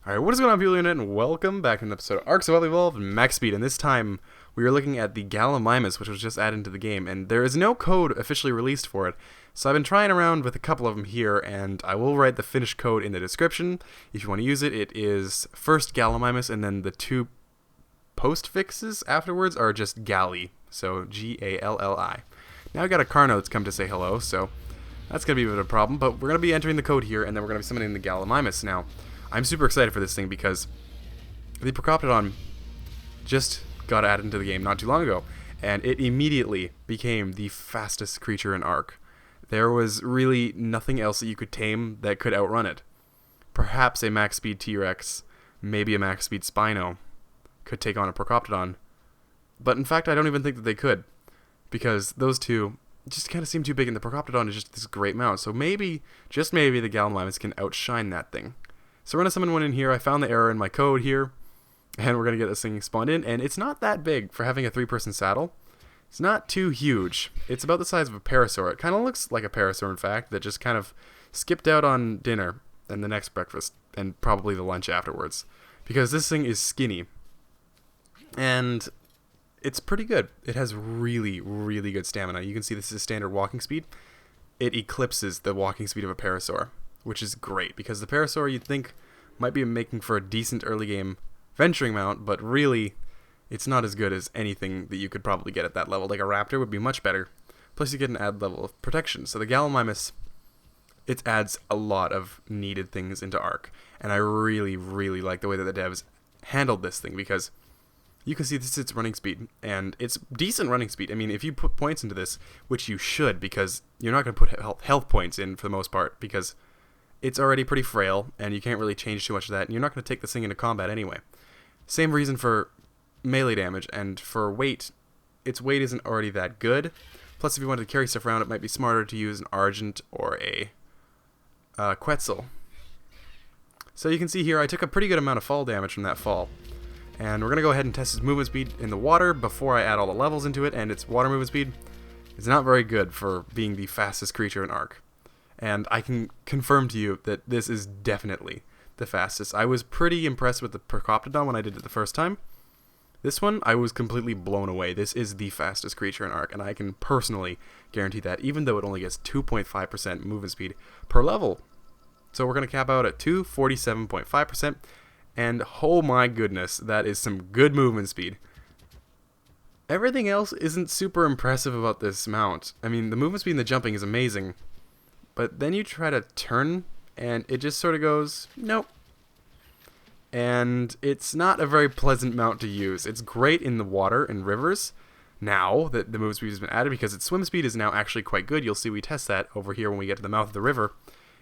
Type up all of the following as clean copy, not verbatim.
Alright, what is going on, people of the internet, and welcome back to an episode of Ark Max Speed, and this time we are looking at the Gallimimus, which was just added into the game, and there is no code officially released for it, so I've been trying around with a couple of them here, and I will write the finished code in the description. If you want to use it, it is first Gallimimus, and then the two postfixes afterwards are just Gally, so G-A-L-L-I. Now I got a car note that's come to say hello, so that's going to be a bit of a problem, but we're going to be entering the code here, and then we're going to be summoning the Gallimimus. Now, I'm super excited for this thing because the Procoptodon just got added into the game not too long ago, and it immediately became the fastest creature in Ark. There was really nothing else that you could tame that could outrun it. Perhaps a max speed T-Rex, maybe a max speed Spino could take on a Procoptodon, but in fact I don't even think that they could, because those two just kind of seem too big, and the Procoptodon is just this great mount, so maybe, just maybe, the Gallimimus can outshine that thing. So we're going to summon one in here. I found the error in my code here, and we're going to get this thing spawned in, and it's not that big for having a 3-person saddle. It's not too huge. It's about the size of a parasaur. It kind of looks like a parasaur, in fact, that just kind of skipped out on dinner and the next breakfast, and probably the lunch afterwards, because this thing is skinny, and it's pretty good. It has really, really good stamina. You can see this is standard walking speed. It eclipses the walking speed of a parasaur, which is great, because the parasaur you'd think might be making for a decent early game venturing mount, but really it's not as good as anything that you could probably get at that level. Like a raptor would be much better, plus you get an added level of protection. So the Gallimimus, it adds a lot of needed things into Ark, and I really, really like the way that the devs handled this thing, because you can see this is its running speed, and it's decent running speed. I mean, if you put points into this, which you should, because you're not going to put health points in for the most part, because it's already pretty frail, and you can't really change too much of that, and you're not going to take this thing into combat anyway. Same reason for melee damage, and for weight, its weight isn't already that good. Plus, if you wanted to carry stuff around, it might be smarter to use an Argent or a Quetzal. So you can see here, I took a pretty good amount of fall damage from that fall. And we're going to go ahead and test its movement speed in the water before I add all the levels into it, and its water movement speed is not very good for being the fastest creature in Ark. And I can confirm to you that this is definitely the fastest. I was pretty impressed with the Procoptodon when I did it the first time. This one, I was completely blown away. This is the fastest creature in Ark, and I can personally guarantee that, even though it only gets 2.5% movement speed per level. So we're going to cap out at 247.5%, and oh my goodness, that is some good movement speed. Everything else isn't super impressive about this mount. I mean, the movement speed and the jumping is amazing, but then you try to turn, and it just sort of goes, nope. And it's not a very pleasant mount to use. It's great in the water and rivers, now that the movement speed has been added, because its swim speed is now actually quite good. You'll see we test that over here when we get to the mouth of the river.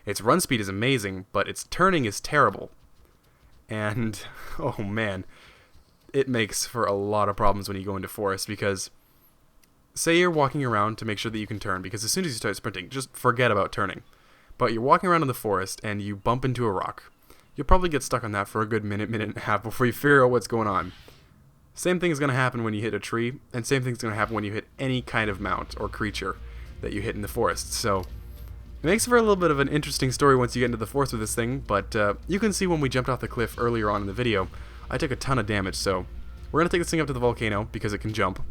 Its run speed is amazing, but its turning is terrible. And, oh man, it makes for a lot of problems when you go into forest, because say you're walking around to make sure that you can turn, because as soon as you start sprinting, just forget about turning. But you're walking around in the forest and you bump into a rock. You'll probably get stuck on that for a good minute and a half before you figure out what's going on. Same thing is going to happen when you hit a tree, and same thing is going to happen when you hit any kind of mount or creature that you hit in the forest. So it makes for a little bit of an interesting story once you get into the forest with this thing, but you can see when we jumped off the cliff earlier on in the video, I took a ton of damage. So we're going to take this thing up to the volcano because it can jump.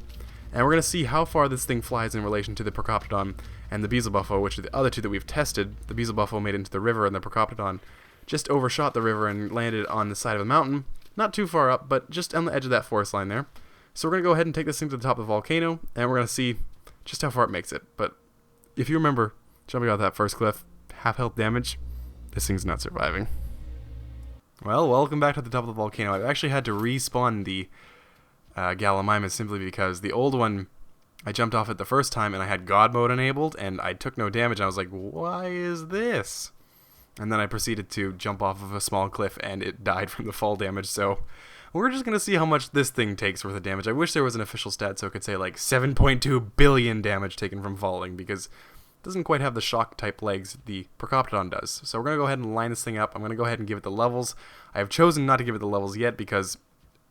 And we're going to see how far this thing flies in relation to the Procoptodon and the Beelzebuffo, which are the other two that we've tested. The Beelzebuffo made it into the river, and the Procoptodon just overshot the river and landed on the side of a mountain. Not too far up, but just on the edge of that forest line there. So we're going to go ahead and take this thing to the top of the volcano, and we're going to see just how far it makes it. But if you remember, jumping off that first cliff, half health damage, this thing's not surviving. Well, welcome back to the top of the volcano. I've actually had to respawn the Gallimimus simply because the old one, I jumped off it the first time and I had God mode enabled and I took no damage. I was like, why is this? And then I proceeded to jump off of a small cliff and it died from the fall damage. So we're just going to see how much this thing takes worth of damage. I wish there was an official stat so it could say like 7.2 billion damage taken from falling, because it doesn't quite have the shock type legs the Procoptodon does. So we're going to go ahead and line this thing up. I'm going to go ahead and give it the levels. I have chosen not to give it the levels yet because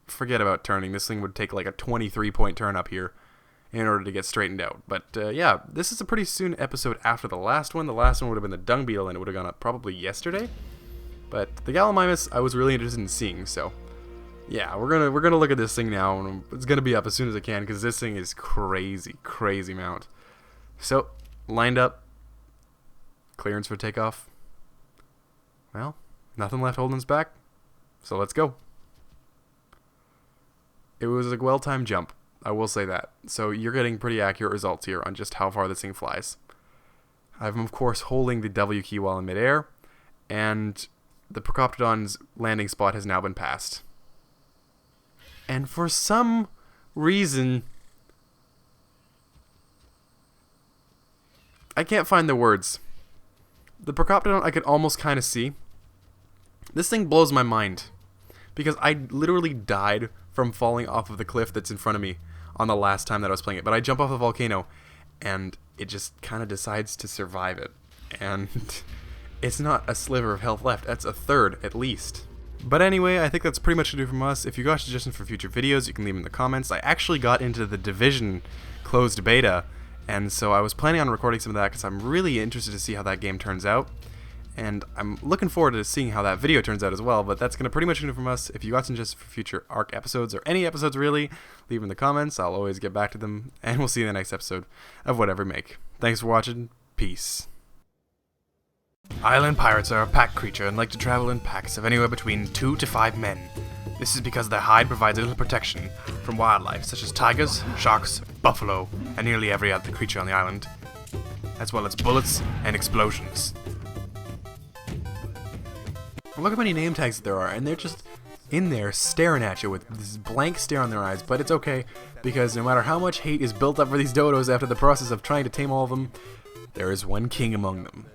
forget about turning. This thing would take like a 23-point turn up here in order to get straightened out. But yeah, this is a pretty soon episode after the last one. The last one would have been the Dung Beetle, and it would have gone up probably yesterday. But the Gallimimus I was really interested in seeing, so yeah, we're gonna look at this thing now, and it's gonna be up as soon as I can because this thing is crazy mount. So, lined up, clearance for takeoff. Well, nothing left holding us back, so let's go. It was a well-timed jump, I will say that. So you're getting pretty accurate results here on just how far this thing flies. I'm of course holding the W key while in midair, and the Procoptodon's landing spot has now been passed. And for some reason, I can't find the words. The Procoptodon I could almost kind of see. This thing blows my mind, because I literally died from falling off of the cliff that's in front of me on the last time that I was playing it. But I jump off the volcano, and it just kind of decides to survive it. And it's not a sliver of health left. That's a third, at least. But anyway, I think that's pretty much to do from us. If you got suggestions for future videos, you can leave them in the comments. I actually got into the Division closed beta, and so I was planning on recording some of that because I'm really interested to see how that game turns out. And I'm looking forward to seeing how that video turns out as well, but that's going to pretty much do it from us. If you got suggestions for future Ark episodes, or any episodes really, leave them in the comments. I'll always get back to them, and we'll see you in the next episode of whatever we make. Thanks for watching. Peace. Island pirates are a pack creature and like to travel in packs of anywhere between 2 to 5 men. This is because their hide provides little protection from wildlife such as tigers, sharks, buffalo, and nearly every other creature on the island, as well as bullets and explosions. Look how many name tags there are, and they're just in there staring at you with this blank stare on their eyes, but it's okay, because no matter how much hate is built up for these dodos after the process of trying to tame all of them, there is one king among them.